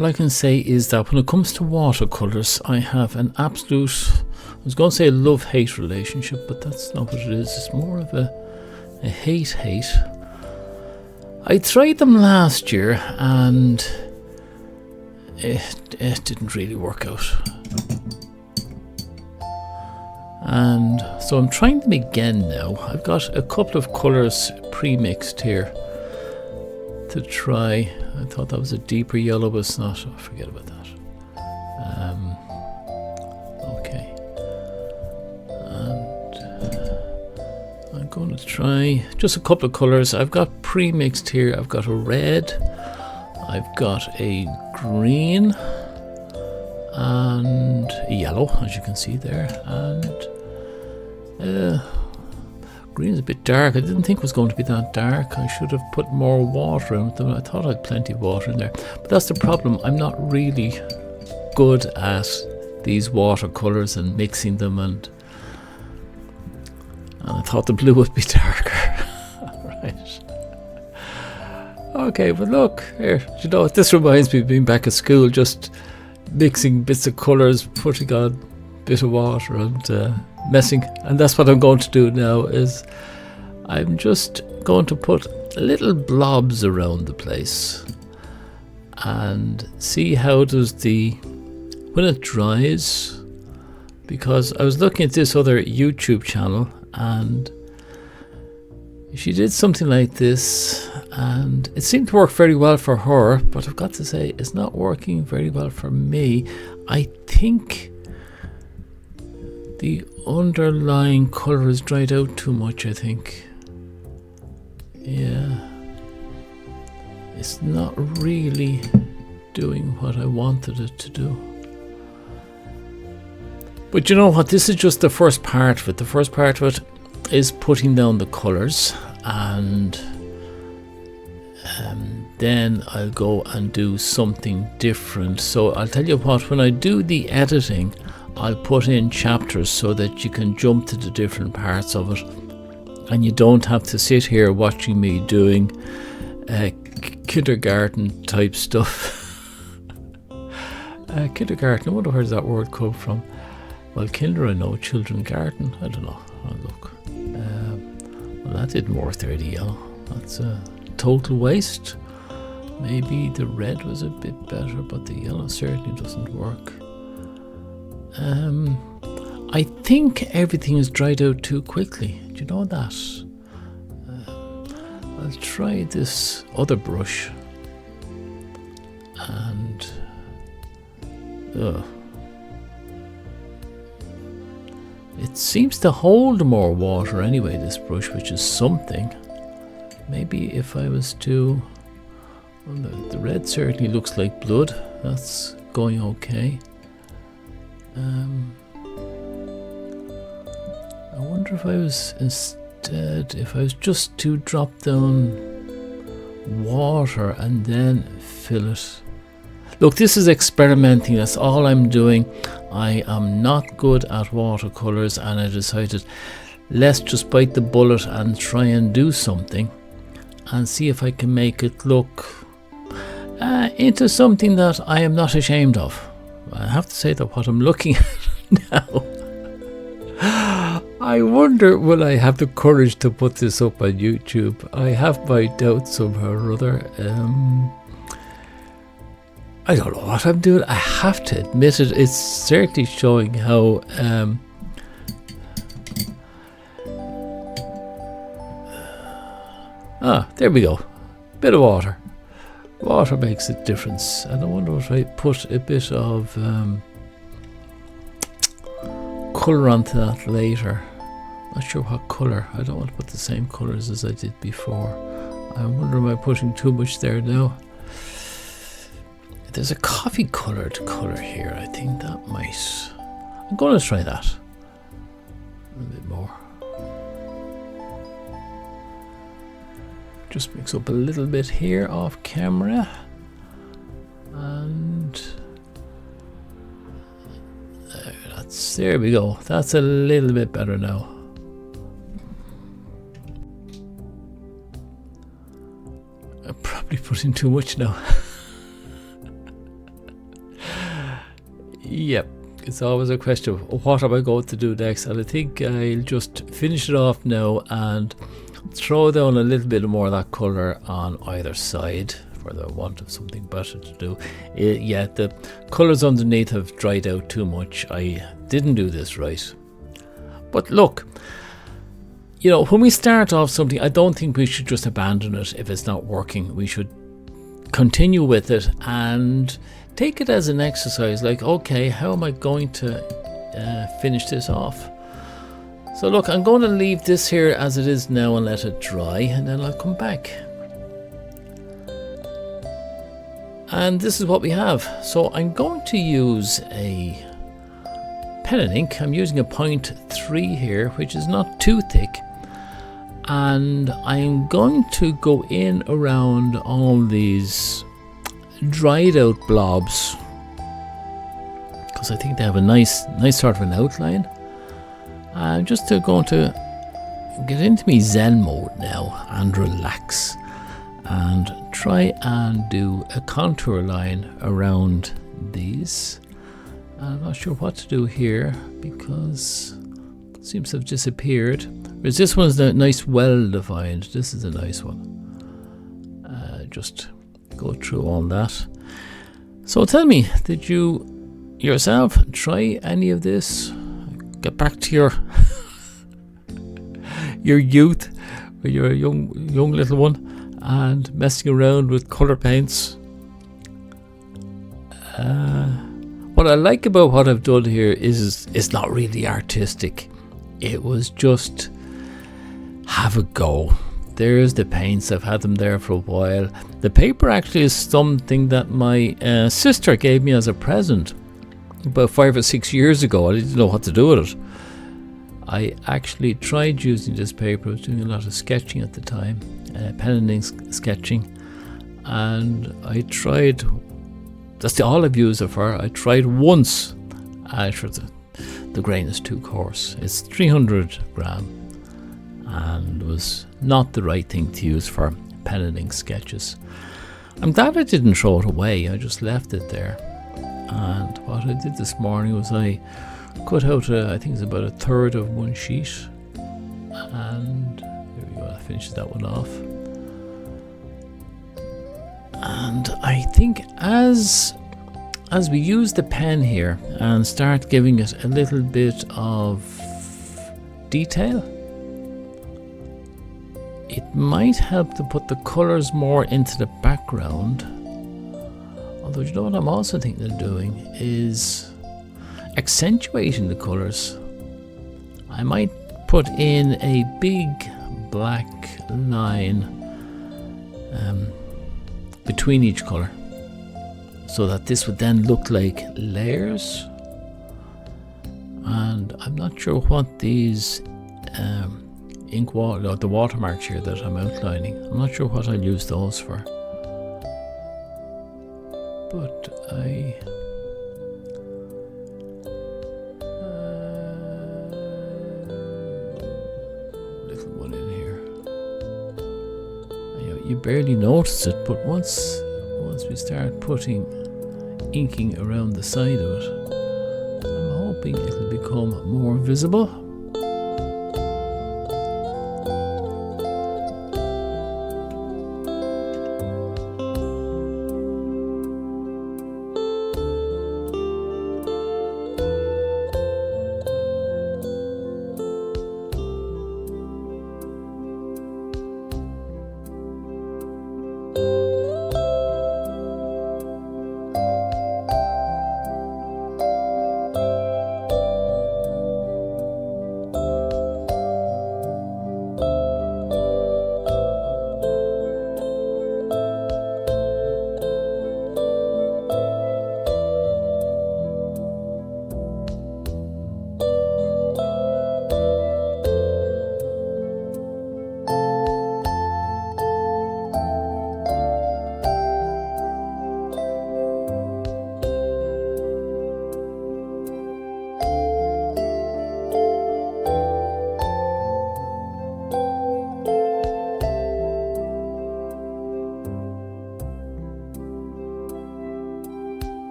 all I can say is that when it comes to watercolors, I have an absolute, I was going to say a love-hate relationship, but that's not what it is. It's more of a hate-hate. I tried them last year and it didn't really work out. And so I'm trying them again now. I've got a couple of colours pre-mixed here to try. I thought that was a deeper yellow, but it's not. Oh, forget about that. Okay. And I'm going to try just a couple of colours. I've got pre-mixed here. I've got a red. I've got a green and a yellow, as you can see there. And green is a bit dark. I didn't think it was going to be that dark. I should have put more water in them. I thought I had plenty of water in there. But that's the problem. I'm not really good at these watercolors and mixing them, and I thought the blue would be darker. Right. Okay, but look, here, you know, this reminds me of being back at school, just mixing bits of colours, putting on a bit of water and messing. And that's what I'm going to do now, is I'm just going to put little blobs around the place and see how does when it dries, because I was looking at this other YouTube channel and she did something like this and it seemed to work very well for her, but I've got to say it's not working very well for me. I think the underlying colour has dried out too much, I think. Yeah. It's not really doing what I wanted it to do. But you know what, this is just the first part of it. The first part of it is putting down the colours, and then I'll go and do something different. So I'll tell you what, when I do the editing, I'll put in chapters so that you can jump to the different parts of it, and you don't have to sit here watching me doing kindergarten type stuff. Kindergarten, I wonder where does that word come from? Well, kinder I know, children garden, I don't know. I'll look. Well, that didn't work there, the yellow. That's a total waste. Maybe the red was a bit better, but the yellow certainly doesn't work. I think everything is dried out too quickly. Do you know that? I'll try this other brush and it seems to hold more water anyway, this brush, which is something. Maybe if I was to, well, the red certainly looks like blood. That's going okay. I wonder if I was if I was just to drop down water and then fill it. Look, this is experimenting, that's all I'm doing. I am not good at watercolors, and I decided let's just bite the bullet and try and do something and see if I can make it look into something that I am not ashamed of. I have to say that what I'm looking at now, I wonder will I have the courage to put this up on YouTube. I have my doubts somehow or other. I don't know what I'm doing. I have to admit it. It's certainly showing how there we go. Bit of water. Water makes a difference. And I wonder if I put a bit of colour onto that later. Not sure what colour. I don't want to put the same colours as I did before. I wonder am I putting too much there now? There's a coffee coloured colour here. I think that might. I'm going to try that. A bit more. Just mix up a little bit here off camera. And there we go. That's a little bit better now. I'm probably putting too much now. Yep, it's always a question of what am I going to do next, and I think I'll just finish it off now and throw down a little bit more of that colour on either side for the want of something better to do. Yeah, the colours underneath have dried out too much. I didn't do this right. But look, you know, when we start off something, I don't think we should just abandon it if it's not working. We should continue with it and take it as an exercise, like, okay, how am I going to finish this off? So look, I'm going to leave this here as it is now and let it dry, and then I'll come back. And this is what we have. So I'm going to use a pen and ink. I'm using a 0.3 here, which is not too thick. And I'm going to go in around all these dried out blobs, because I think they have a nice sort of an outline. I'm just going to get into me Zen mode now and relax and try and do a contour line around these. I'm not sure what to do here because it seems to have disappeared. Whereas this one's nice, well defined. This is a nice one. Just go through all that. So tell me, did you yourself try any of this? Get back to your your youth, when you're a young little one, and messing around with colour paints. What I like about what I've done here is it's not really artistic. It was just have a go. There's the paints. I've had them there for a while. The paper actually is something that my sister gave me as a present about 5 or 6 years ago. I didn't know what to do with it. I actually tried using this paper. I was doing a lot of sketching at the time, pen and ink sketching, and I tried. That's all I've used it for. I tried once. The grain is too coarse. It's 300 gram, and was not the right thing to use for pen and ink sketches. I'm glad I didn't throw it away. I just left it there. And what I did this morning was I cut out, I think it's about 1/3 of one sheet, and there we go. I finished that one off. And I think as we use the pen here and start giving it a little bit of detail, it might help to put the colours more into the background. Although, you know what I'm also thinking of doing is accentuating the colours. I might put in a big black line between each colour, so that this would then look like layers. And I'm not sure what these the watermarks here that I'm outlining, I'm not sure what I'll use those for. But little one in here. You barely notice it, but once we start putting inking around the side of it, I'm hoping it'll become more visible.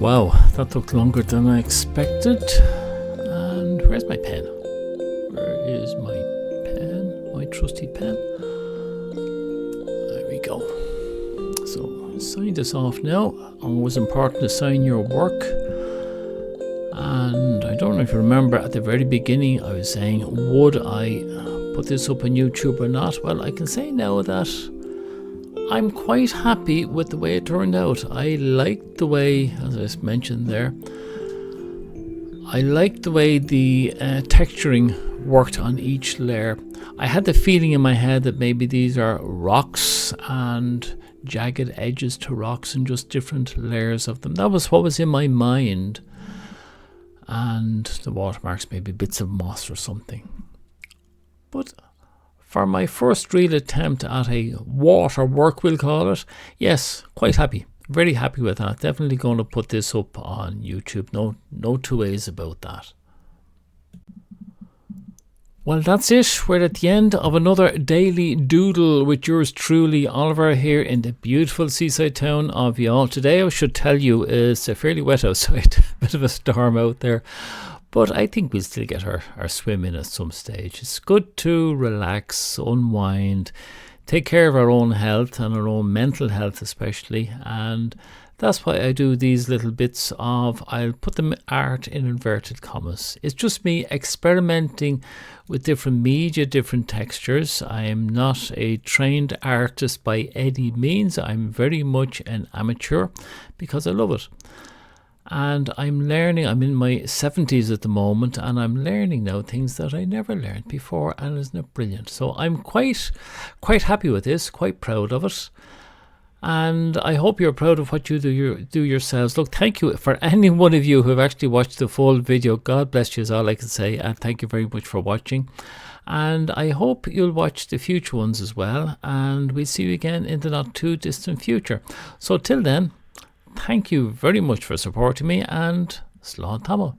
Wow, that took longer than I expected. And where's my pen? Where is my pen? My trusty pen. There we go. So sign this off now. Always important to sign your work. And I don't know if you remember at the very beginning I was saying, would I put this up on YouTube or not? Well, I can say now that I'm quite happy with the way it turned out. I liked the way, as I mentioned there, I liked the way the texturing worked on each layer. I had the feeling in my head that maybe these are rocks and jagged edges to rocks and just different layers of them. That was what was in my mind. And the watermarks, maybe bits of moss or something. But for my first real attempt at a waterwork, we'll call it, yes, quite happy. Very happy with that. Definitely going to put this up on YouTube. No two ways about that. Well, that's it. We're at the end of another daily doodle with yours truly, Oliver, here in the beautiful seaside town of Youghal. Today, I should tell you, it's fairly wet outside. A bit of a storm out there. But I think we'll still get our swim in at some stage. It's good to relax, unwind, take care of our own health and our own mental health especially. And that's why I do these little bits of, I'll put them art in inverted commas. It's just me experimenting with different media, different textures. I am not a trained artist by any means. I'm very much an amateur because I love it. And I'm learning, I'm in my 70s at the moment, and I'm learning now things that I never learned before, and isn't it brilliant? So I'm quite happy with this, quite proud of it. And I hope you're proud of what you do yourselves. Look, thank you for any one of you who have actually watched the full video. God bless you is all I can say, and thank you very much for watching. And I hope you'll watch the future ones as well, and we'll see you again in the not too distant future. So till then, thank you very much for supporting me, and slán tamil.